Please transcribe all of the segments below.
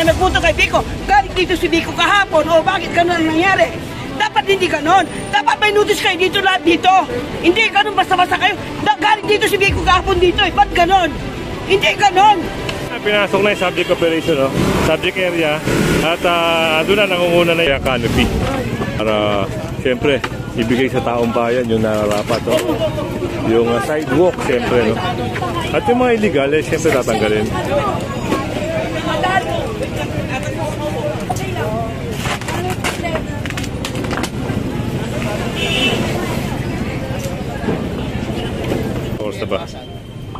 na nagpunto kay Biko. Galing dito si Biko kahapon. O bakit ganun ang nangyari? Dapat hindi ganon. Dapat may notice kayo dito lahat dito. Hindi ganon basta-basta kayo. Galing dito si Biko kahapon dito eh. Ba't ganon? Hindi ganon. Pinasok na yung subject operation, no? Subject area. At doon na nangunguna na yung canopy. Para siyempre ibigay sa taong bayan yung nararapat, no? Yung sidewalk siyempre, no? At yung mga illegal, siyempre tatanggalin. Oras na ba?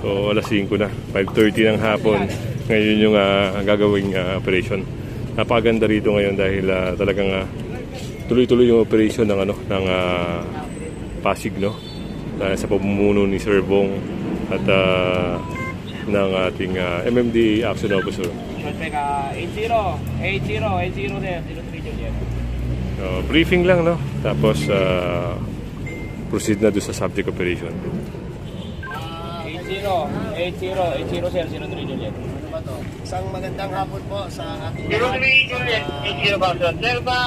So alas 5 na, 5:30 ng hapon. Ngayon yung gagawing operation. Napakaganda rito ngayon dahil talagang tuloy-tuloy yung operation ng ng Pasig, no? Dahil sa pamumuno ni Sir Bong at ng ating MMD Action Officer. 80 briefing lang, no? Tapos proceed na doon sa subject operation. 80 sir, 03 Juliet. Ano ba to? Isang magandang hapon po sa ating 03 Juliet, 80 ba sir? Sir ba?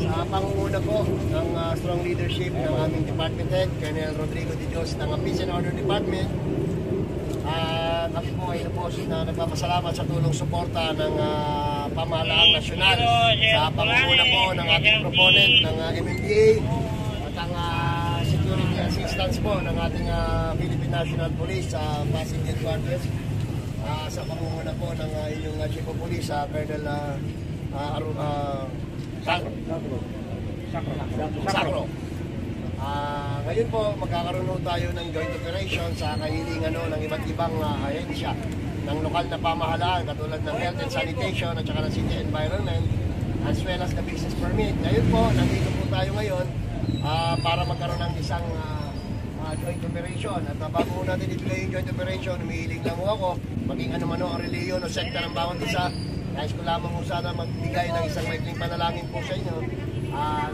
Sa pangunguna po ng strong leadership ng aming Department Head, Colonel Rodrigo de Dios ng Peace and Order Department. Kami po ay na nagpapasalamat sa tulong suporta ng pamahalaang nasyonal sa pangunguna po ng ating proponent ng MMDA at ang security assistance po ng ating Philippine National Police sa Pasig Headquarters sa pangunguna po ng inyong Chief of Police, Colonel Sacro. Ngayon po magkakaroon tayo ng joint operation sa kahilingan ng iba't ibang ahensya ng lokal na pamahalaan katulad ng Health and Sanitation at saka ng City Environment as well as the business permit. Ngayon po, nandito po tayo ngayon para magkaroon ng isang joint operation. At bago po natin ibigay yung joint operation, humihiling lang ako maging ano man o reliyon o sekta ng bawat isa. Nais ko lamang po sana magbigay ng isang maikling panalangin po sa inyo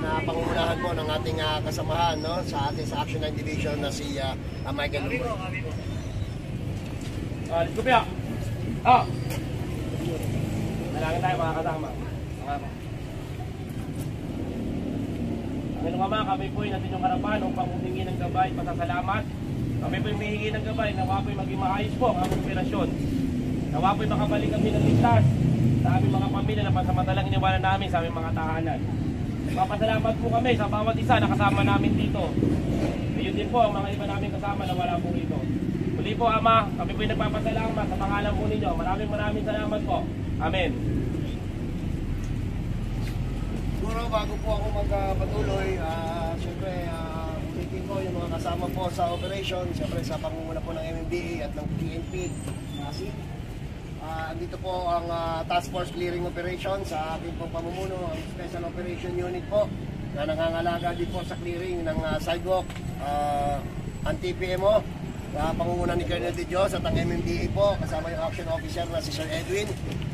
na pangungunahan po ng ating kasamahan, no, sa ating sa Action 9 Division na si Michael Lugo. Let's go piya! Nalangin tayo mga kasama. Ngayon nga kami po ay natin yung harapan upang humingi ng gabay, pasasalamat. Kami po ay humingi ng gabay, nawa po ay maging maayos po ang aming operasyon. Nawa po ay makabalik kami ng ligtas sa aming mga pamilya na pansamantalang iniwanan namin sa aming mga tahanan. Papasalamat po kami sa bawat isa na kasama namin dito. Ngayon din po ang mga iba namin kasama na wala po rito. Muli po Ama, kami po ay nagpapasalamat sa pangalan po ninyo. Maraming salamat po. Amen. Siguro bago po ako magpatuloy, siyempre ulitin ko yung mga kasama po sa operation, siyempre sa pangunguna po ng MMDA at ng PNP. Andito po ang Task Force Clearing Operation sa ating pong pamumuno, ang Special Operation Unit po na nangangalaga din po sa clearing ng sidewalk, ang TPMO, pangunguna ni Colonel de Dios at ang MMDA po, kasama yung Action Officer na si Sir Edwin,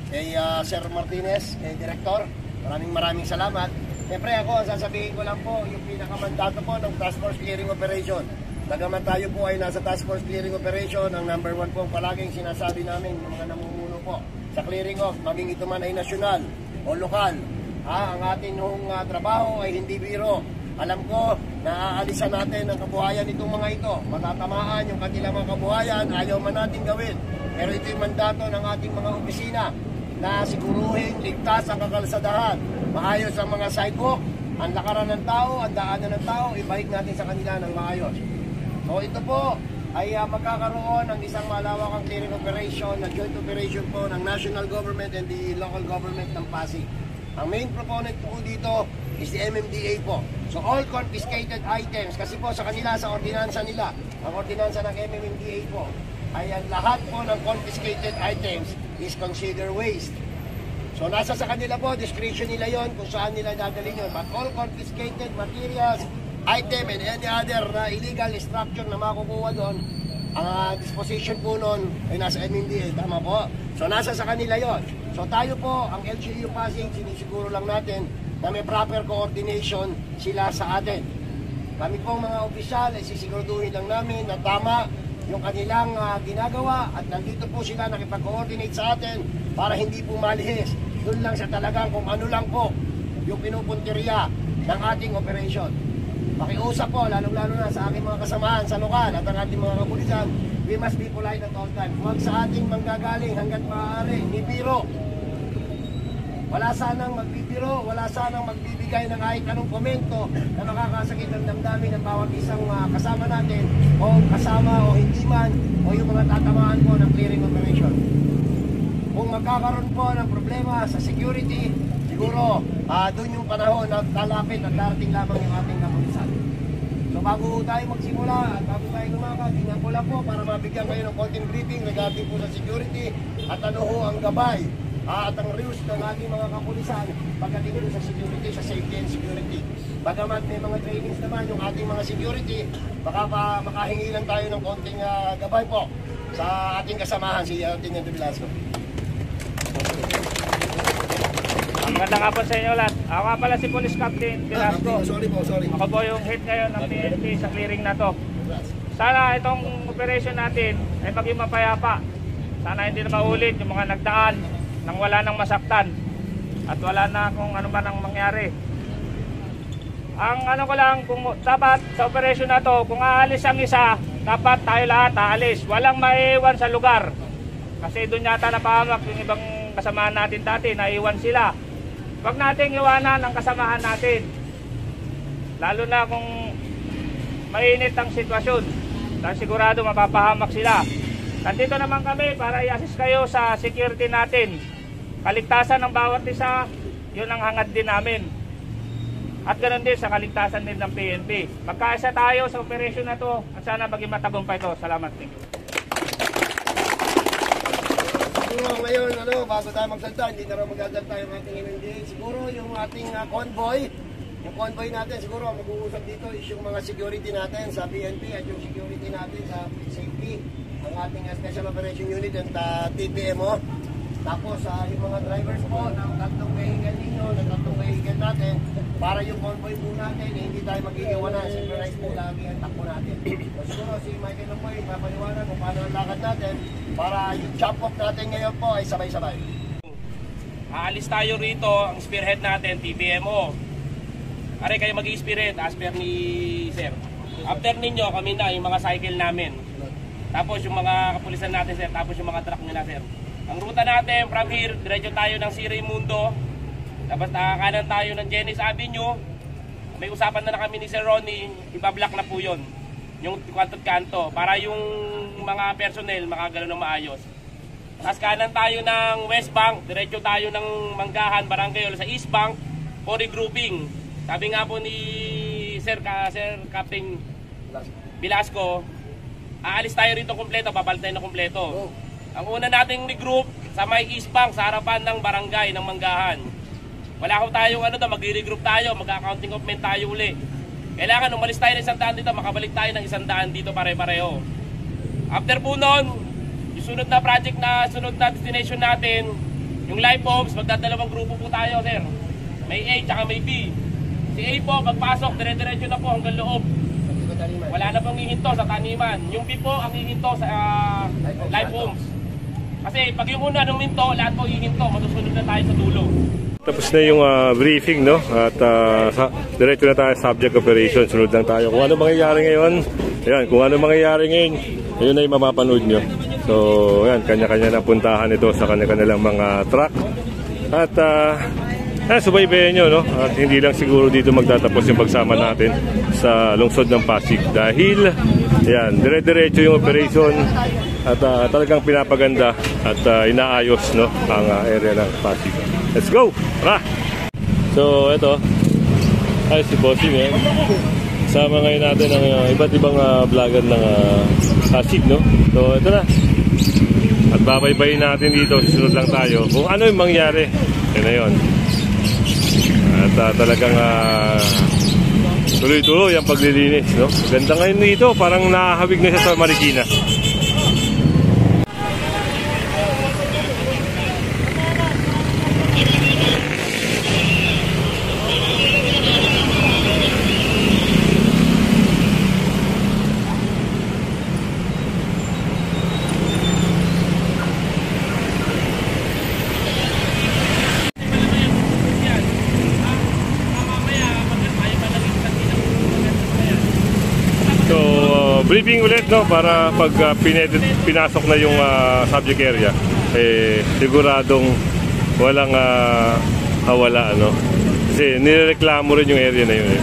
kay Sir Martinez, kay Director. Maraming salamat. Siyempre ako, ang sasabihin ko lang po, yung pinakamandato po ng Task Force Clearing Operation. Bagaman tayo po ay nasa Task Force Clearing Operation, ang number 1 po palaging sinasabi namin ng mga namumuno po sa clearing off, maging ito man ay nasyonal o lokal. Ang ating trabaho ay hindi biro. Alam ko na aalisan natin ang kabuhayan itong mga ito. Matatamaan yung kanilang mga kabuhayan, ayaw man natin gawin. Pero ito yung mandato ng ating mga opisina na siguruhin ligtas ang kakalsadahan, maayos ang mga sidewalk, ang lakaran ng tao, ang daanan ng tao, ibalik natin sa kanila ng maayos. So ito po ay magkakaroon ng isang malawakang clearing operation na joint operation po ng national government and the local government ng Pasig. Ang main proponent po dito is the MMDA po. So all confiscated items, kasi po sa kanila, sa ordinansa nila, ang ordinansa ng MMDA po, ay ang lahat po ng confiscated items is considered waste. So nasa sa kanila po, discretion nila yon kung saan nila dadalhin yun. But all confiscated materials, item and any other illegal structure na makukuha doon, ang disposition po noon ay nasa MMDA, tama po. So nasa sa kanila yon. So tayo po, ang LGU Pasig, sinisiguro lang natin na may proper coordination sila sa atin. Kami pong mga opisyal ay sisiguraduhin lang namin na tama yung kanilang ginagawa at nandito po sila nakipag-coordinate sa atin para hindi po malihis. Doon lang sa talagang kung ano lang po yung pinupuntirya ng ating operation. Pakiusap po, lalong-lalo na sa aking mga kasamahan sa lokal at ang ating mga kapulisan, we must be polite at all times. Huwag sa ating manggagaling hanggat maaari, ni biro. Wala sanang magbibiro, wala sanang magbibigay ng kahit anong komento na makakasakit ng damdamin ng bawat isang kasama natin o kasama o hindi man o yung mga tatamaan po ng clearing operation. Kung magkakaroon po ng problema sa security, siguro doon yung panahon na talapit at darating lamang yung ating kapulisan. So bago tayo magsimula at bago tayo lumakad, tingnan ko lang po para mabigyan kayo ng konting briefing regarding po sa security at ano ho ang gabay at ang rules ng ating mga kapulisan pagdating po sa security, sa safety and security. Bagamat may mga trainings naman yung ating mga security, baka makahingi lang tayo ng konting gabay po sa ating kasamahan, si Teniente Velasco. Magandang hapon sa inyo lahat. Ako nga pala si Police Captain Velasco. Sorry. Ako po yung head ngayon ng PNP sa clearing na to. Sana itong operation natin ay maging mapayapa. Sana hindi na maulit yung mga nagdaan nang wala nang masaktan at wala na kung ano man ang mangyari. Ang ano ko lang, kung dapat sa operation na to, kung aalis ang isa, dapat tayo lahat aalis. Walang maiiwan sa lugar. Kasi doon yata napahamak yung ibang kasamahan natin dati, naiwan sila. Huwag nating iwanan ang kasamahan natin. Lalo na kung mainit ang sitwasyon. Dahil sigurado mapapahamak sila. Nandito naman kami para i-assist kayo sa security natin. Kaligtasan ng bawat isa, yun ang hangad din namin. At ganoon din sa kaligtasan din ng PNP. Magkaisa tayo sa operation na to at sana maging matagumpay ito. Salamat. Thank you. Siguro ngayon, bago tayo magsalita, hindi na rin magsasalita yung ating MMDA. Siguro yung ating convoy, yung convoy natin, siguro ang mag-uusap dito is yung mga security natin sa PNP at yung security natin sa safety, ang ating Special Operation Unit at TPMO. Tapos yung mga drivers po ng tatlong vehicle ninyo, ng tatlong vehicle natin, para yung convoy po natin, hindi tayo mag-iiwanan, synchronize po lagi ang takbo natin. So, siguro si Michael na po ay papaliwanag kung paano ang lakad natin para yung jump off natin ngayon po ay sabay-sabay. Aalis tayo rito, ang spearhead natin, TPMO. Are kayo mag-i-spearhead, as per ni Sir. After ninyo, kami na, yung mga cycle namin. Tapos yung mga kapulisan natin, Sir, tapos yung mga truck nila, Sir. Ang ruta natin, from here, diretso tayo ng Si Raimundo. Tapos kanan tayo ng Jennings Avenue. May usapan na kami ni Sir Ronnie, ibablock na po yun. Yung kanto-kanto, para yung mga personnel makagalaw ng maayos. Tapos kanan tayo ng West Bank, diretso tayo ng Manggahan, Barangay sa East Bank, for regrouping. Sabi nga po ni Sir Captain Velasco, aalis tayo rito kompleto, babalik tayo na kompleto. Ang una nating regroup sa may East Bank, sa harapan ng barangay ng Manggahan. Wala ko tayong mag-regroup tayo, mag-accounting of men tayo uli. Kailangan umalis tayo ng 100 dito, makabalik tayo ng 100 dito pare-pareho. After po nun, yung sunod na project na sunod na destination natin, yung live bombs, magdadalawang grupo po tayo, Sir. May A tsaka may B. Si A po, pagpasok, dire-diretso na po hanggang loob. Wala na pong hihinto sa taniman. Yung B po, ang hihinto sa live bombs. Kasi pag yung una nung minto, lahat po hihinto, masusunod na tayo sa dulo. Tapos na yung briefing, no? At diretso na tayo sa subject operation. Sunod lang tayo. Kung ano mangyayari ngayon, ayan, kung ano mangyayari ngayon, yun ay mapapanood nyo. So, ayan, kanya-kanya na puntahan ito sa kanya-kanilang mga truck. At subaybayan nyo, no? At hindi lang siguro dito magtatapos yung pagsama natin sa lungsod ng Pasig. Dahil, ayan, dire-diretso yung operation at talagang pinapaganda at inaayos, no, ang area ng Pasig. Let's go! Tara! So, ito. Ay, si Bossing, eh. Sama ngayon natin ang iba't ibang vlogger ng Pasig, no? So, ito na. At babaybayin natin dito. Susunod lang tayo kung ano yung mangyari. Yan na yun. At talagang tuloy-tuloy ang paglilinis, no? Ganda ngayon dito. Parang nakahawig na siya sa Marikina. briefing ulit, no, para pag pinasok na yung subject area, siguradong walang hawala, ano. Kasi nireklamo rin yung area na yun.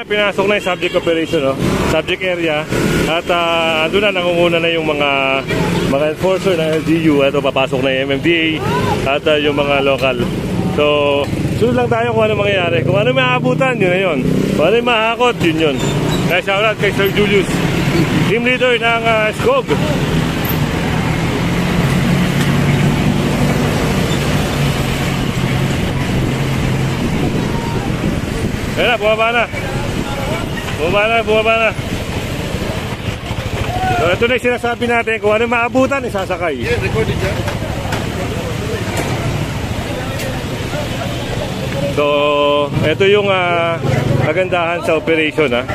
Pinasok na yung subject operation, no? Subject area, at ando na, nangunguna na yung mga enforcer ng LGU. Ito, papasok na yung MMDA at yung mga local. So, sunod lang tayo kung ano mangyayari. Kung ano maaabutan, yun na yun. Kung ano mahakot, yun. Kaya shoutout kay Sir Julius, team leader ng SCOG. Ayan na, bumaba na. Bumaba na. So, ito na yung sinasabi natin, kung ano maabutan, isasakay. Yeah, recorded dyan. So, ito yung kagandahan sa operation, ha.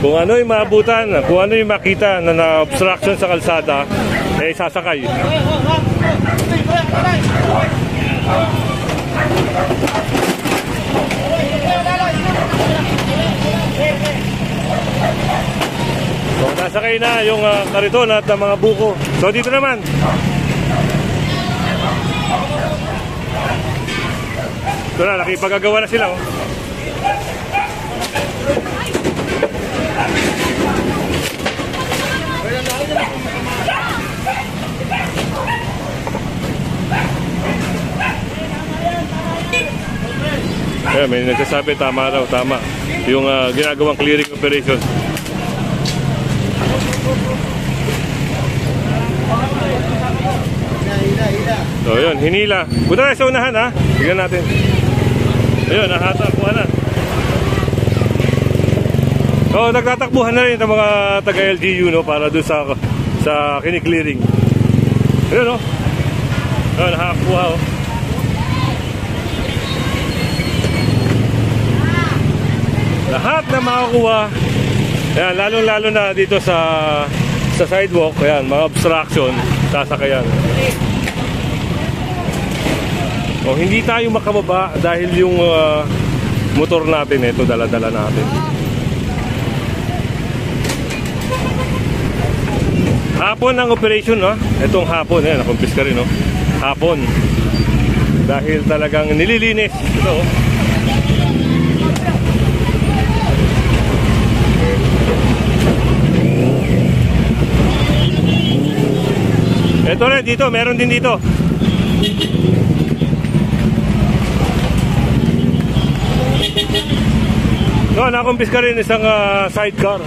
Kung ano yung maabutan, kung ano yung makita na na-obstruction sa kalsada, sasakay. So, nasakay na yung kariton at mga buko. So, dito naman. Ito na, nakipagagawa na sila, oh. Ayan, may nagsasabi, tama raw, tama. Yung ginagawang clearing operation. So yun, hinila. Punta tayo sa unahan, ha. Tignan natin. Ayun, nakatakbuhan na. So nagtatakbuhan na rin ang mga taga-LGU, no, para doon sa kiniklearing. Ayun, no. Ayun, nakakuha, oh. Lahat na makakuha. Ayan, lalong-lalo na dito sa sidewalk. Ayan, mga obstruction, sasakayan. O, hindi tayo makababa dahil yung motor natin, ito, dala-dala natin. Hapon ang operation, no? Itong hapon, ayan, nakumpis ka rin, no? Hapon. Dahil talagang nililinis. Ito, oh. Ito rin dito, meron din dito. No, nakumpis ka rin isang sidecar.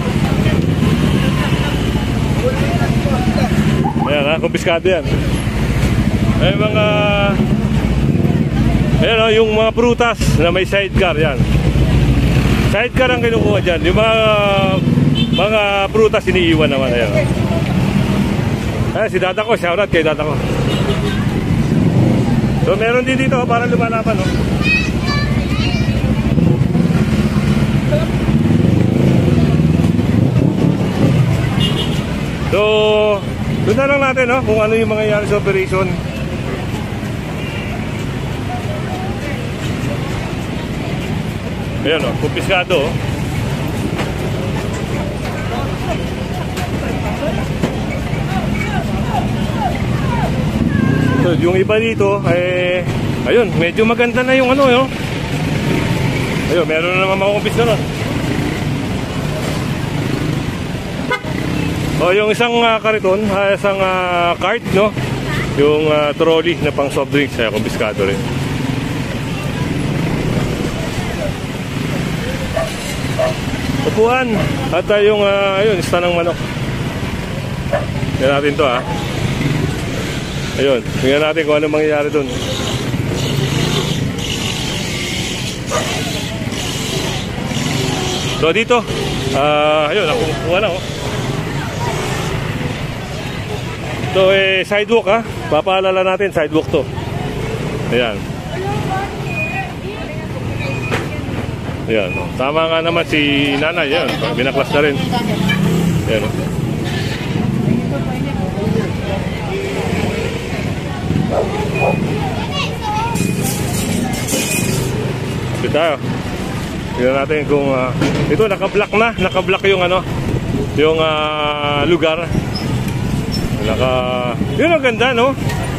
Ayan, nakumpiskado yan. Ay mga ayan, oh, yung mga prutas na may sidecar, yan. Sidecar ang kinukuha dyan. Yung mga prutas iniiwan naman. Ayan. Ayan, si dada ko, shoutout kay dada ko. So meron din dito, para lumalaban, no? So doon na lang natin, no, kung ano yung mangyayari sa operation. Ayan, no, kumpiskado, oh. So, yung iba dito, ayun, medyo maganda na yung ano, yun. Ayun, meron na naman makukumpis na, no. O, yung isang kariton, isang cart, no, yung trolley na pang soft drinks, ay kumpiskado rin. Upuan, at yung, ayun, ista ng manok. Yan natin to, ha. Ayun, tingnan natin kung ano mangyayari dun. So dito, ayun, nakukuha na, oh. So sidewalk, ha. Papaalala natin, sidewalk to. Ayan. Ayan, oh. Tama nga naman si nanay, ayan, binaklas na rin. Ayan, oh. Dito tayo. Tingnan natin kung ito naka-block yung ano, yung lugar. Yun ang ganda, no?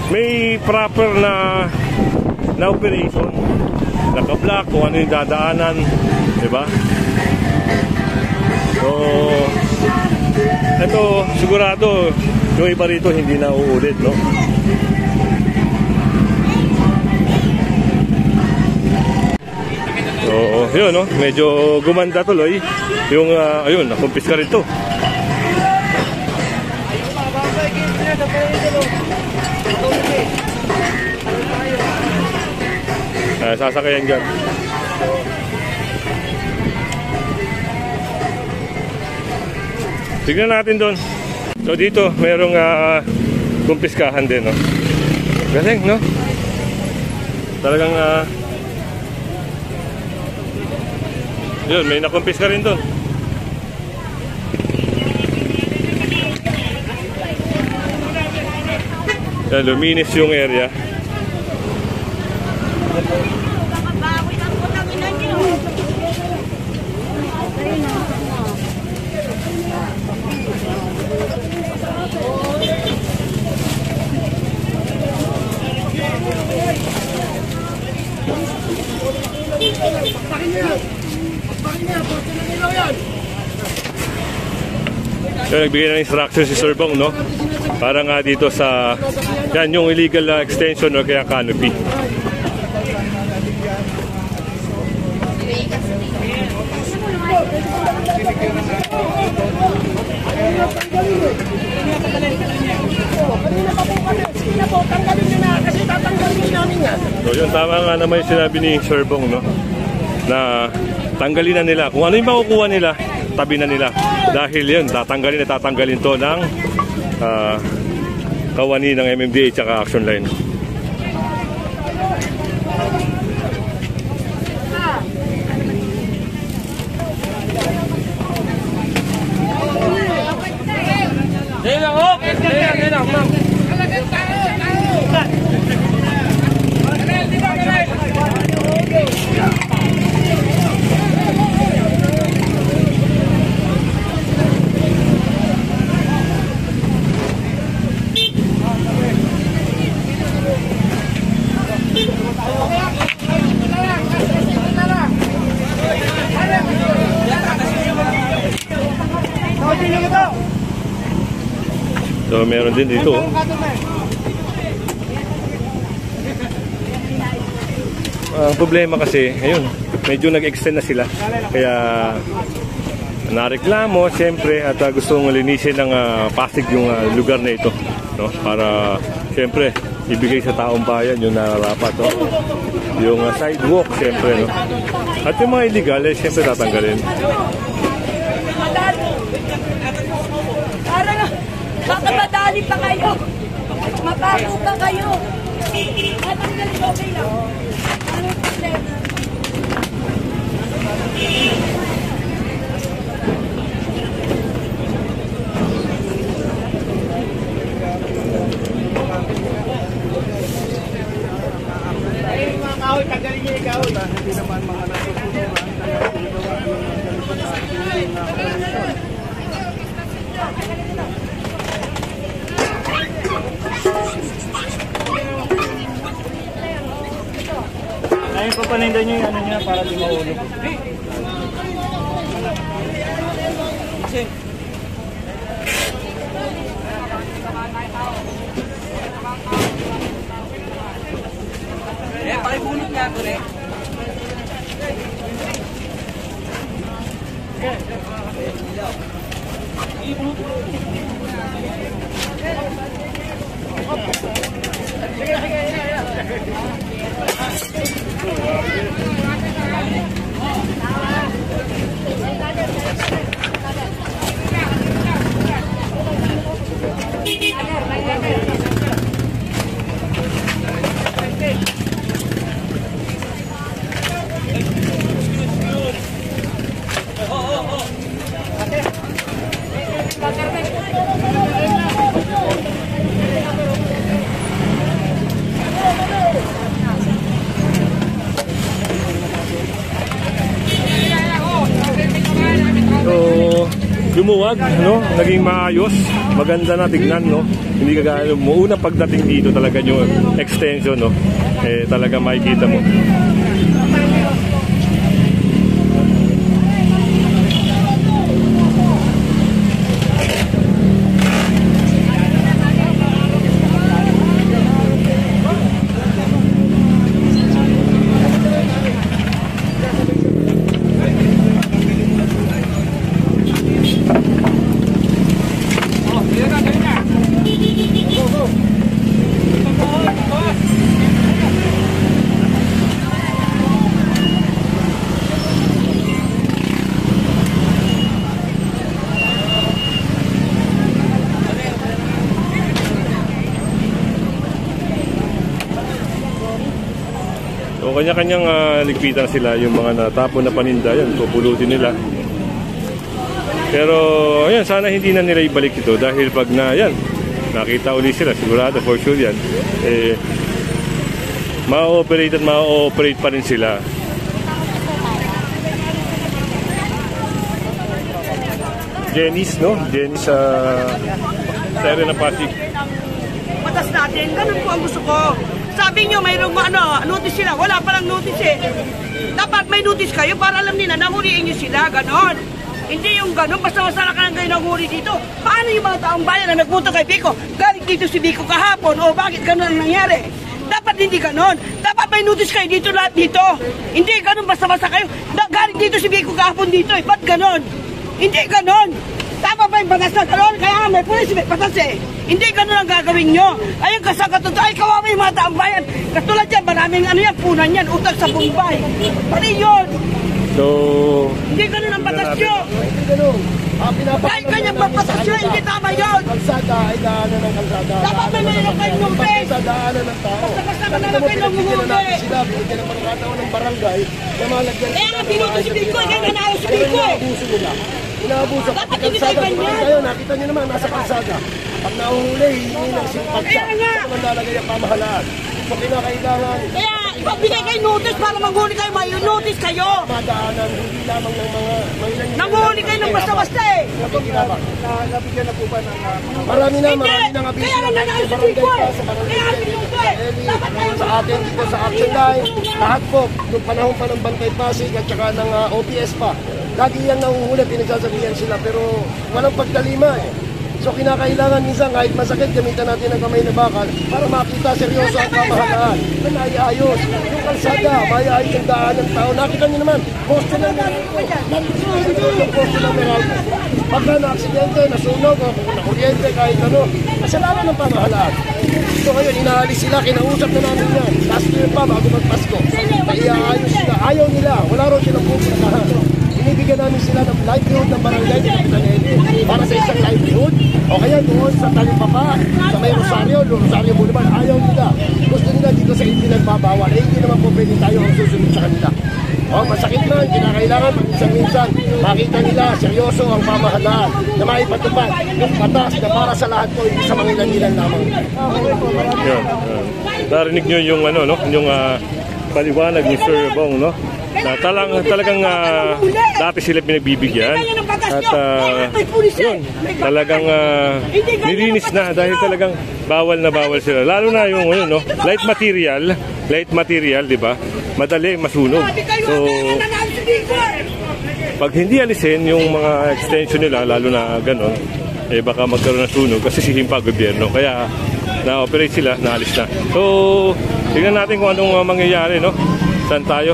May proper na operation. Naka-block kung ano yung dadaanan, di ba? So, ito sigurado yung iba rito hindi na uulit, no? Oo, yun, no? Medyo gumanda tuloy yung ayun, nakumpis ka rin to. Sasakayan dyan. Tignan natin doon. So dito merong kumpiskahan din, no? Galing, no? Talagang yun, may nakumpiska rin doon. Yan, luminis yung area. So, nagbigay ng instruction si Sir Bong, no? Para nga dito sa yan yung illegal extension o kaya canopy. So yun, tama nga naman yung sinabi ni Sir Bong, no? Na tanggalin na nila. Kung ano yung makukuha nila, tabi na nila. Dahil yun, tatanggalin to ng kawani ng MMDA at Action Line. So meron din dito. Ang problema kasi, ayun, medyo nag-extend na sila. Kaya nareklamo siyempre at gustong linisin ng Pasig yung lugar na ito, no? Para siyempre ibigay sa taong bayan yung nararapat, no? Yung sidewalk siyempre, no? At yung mga illegal siyempre tatanggalin. Baka madali pa kayo. Mabago pa kayo. Matanggalin, okay lang. Anong problema? Ay, mga kahoy, tanggalin niyo yung kahoy. Hindi naman mga nasusunuran. Ay, papanindan nyo yung ano niya para di mahulog. Pakibunot nga ako rin. lumuwag, no? Naging maayos, maganda na tignan, no? Hindi kagaya una pagdating dito talaga yung extension, no? Eh talaga makikita mo. So kanya-kanyang ligpitan sila, yung mga natapon na paninda, yan, pupulutin nila. Pero ayan, sana hindi na nila ibalik ito dahil pag yan, nakita ulit sila, sigurado for sure yan, eh, ma-operate at ma-operate pa rin sila. Jenny's, no? Jenny's sa area ng Pasig. Batas natin, ganun po ang gusto ko. Sabi nyo, mayroong notice sila. Wala palang notice eh. Dapat may notice kayo para alam nila na huliin nyo sila, ganon. Hindi yung ganon, basta-basta na kayo nanghuli dito. Paano yung mga taong bayan na nagpunta kay Vico? Galing dito si Vico kahapon, o bakit ganon ang nangyari? Dapat hindi ganon. Dapat may notice kayo dito, lahat dito. Hindi ganon, basta-basta kayo. Galing dito si Vico kahapon dito eh. Ba't ganon? Hindi ganon. Tama ba yung batas na ganon? Kaya nga may pulis, may batas eh. Hindi ganon ang gagawin nyo. Ayun kasagatuto, ay kawawa yung mga taong bayan. Katulad yan, maraming yan, punan yan, utang sa Bombay. Pari yun. So, hindi ganon ang batas nyo. Hindi ganun. Kahit kanyang batas nyo, hindi tama yun. Kalsada ay daanan ng kalsada. Dapat may mayroon kayong numpes. Sa daanan ng tao. Basta ka naman kayo ng ngumumpe. Sila, binigyan ng pagkakataon ng barangay na malagyan. Kaya nga pinuto si Vico, kaya nanalo si Vico eh. Inaabuso nila. Inaabuso. Dapat hindi kayo ganyan. Kayo, nakita nyo naman, nasa kalsada. Pag nahuhuli, hindi ng simpatya. Kaya nga. Sa manlalagay ang pamahalaan. So, kinakailangan Kaya ipagbigay kayo notice para manghuli kayo, may notice kayo. madaanan, hindi lamang ng mga Nanghuli kayo ng basta-basta eh. nabigyan na po ba ng marami na abiso Kaya nga nanalo si Vico eh. Kaya pinuto eh. Dapat kayo sa atin dito sa action line, lahat po, nung panahon pa ng Bantay Pasig at saka ng OPS pa, lagi yan nahuhuli, pinagsasabihan sila, pero walang pagdalima eh. So kinakailangan minsan kahit masakit, gamitan natin ang kamay na bakal para makita seryoso ang pamahalaan na naiayos. Yung kalsada, maiayos yung daan ng tao. Nakita niyo naman, poste ng Meralco. Pagka na-aksidente, nasunog o nakuryente, kahit ano, kasalanan ng pamahalaan. So ngayon, inaalis sila, kinausap na namin yan. Last year pa, bago magpasko. Naiayos sila, ayaw nila, wala rin silang pupuntahan. Binibigyan namin sila ng livelihood ng barangay sa Kapitaneli para sa isang livelihood. O kaya doon sa Talipapa, sa may Rosario Boulevard, ayaw nila. Gusto nila dito sa hindi nagbabawal. Eh, hindi naman po pwede tayo ang susunod sa kanila. O, masakit man, kinakailangan minsan makita nila seryoso ang pamahalaan na maipatupad yung batas na para sa lahat po, hindi sa mga ilan-ilan lamang. yun. Narinig nyo yung yung paliwanag ni Sir Bong, no? Na talagang dati sila pinagbibigyan at yun, talagang nilinis na dahil talagang bawal na bawal sila. Lalo na yung no? light material, di ba? Madali masunog. So, pag hindi alisin yung mga extension nila, lalo na ganon, eh baka magkaroon ng sunog kasi sihimpa gobyerno. Kaya na-operate sila, naalis na. So, tingnan natin kung anong mangyayari, no? Saan tayo?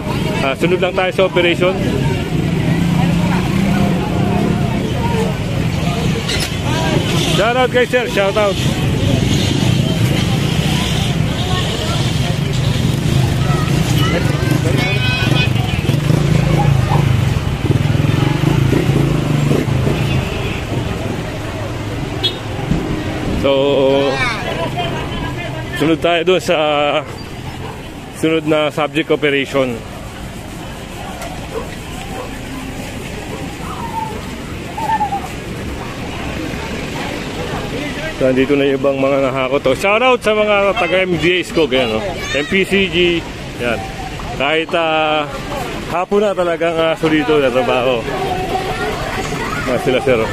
Sunod lang tayo sa operation. Shout out kay sir, shout out. So, sunod tayo doon sa sunod na subject operation. So, nandito na yung ibang mga nahakot. So, shout out sa mga taga-MDAs ko, ganyan, no? MPCG, yan. Kahit hapon na talagang solito na trabaho. Mga sila sir. Oh.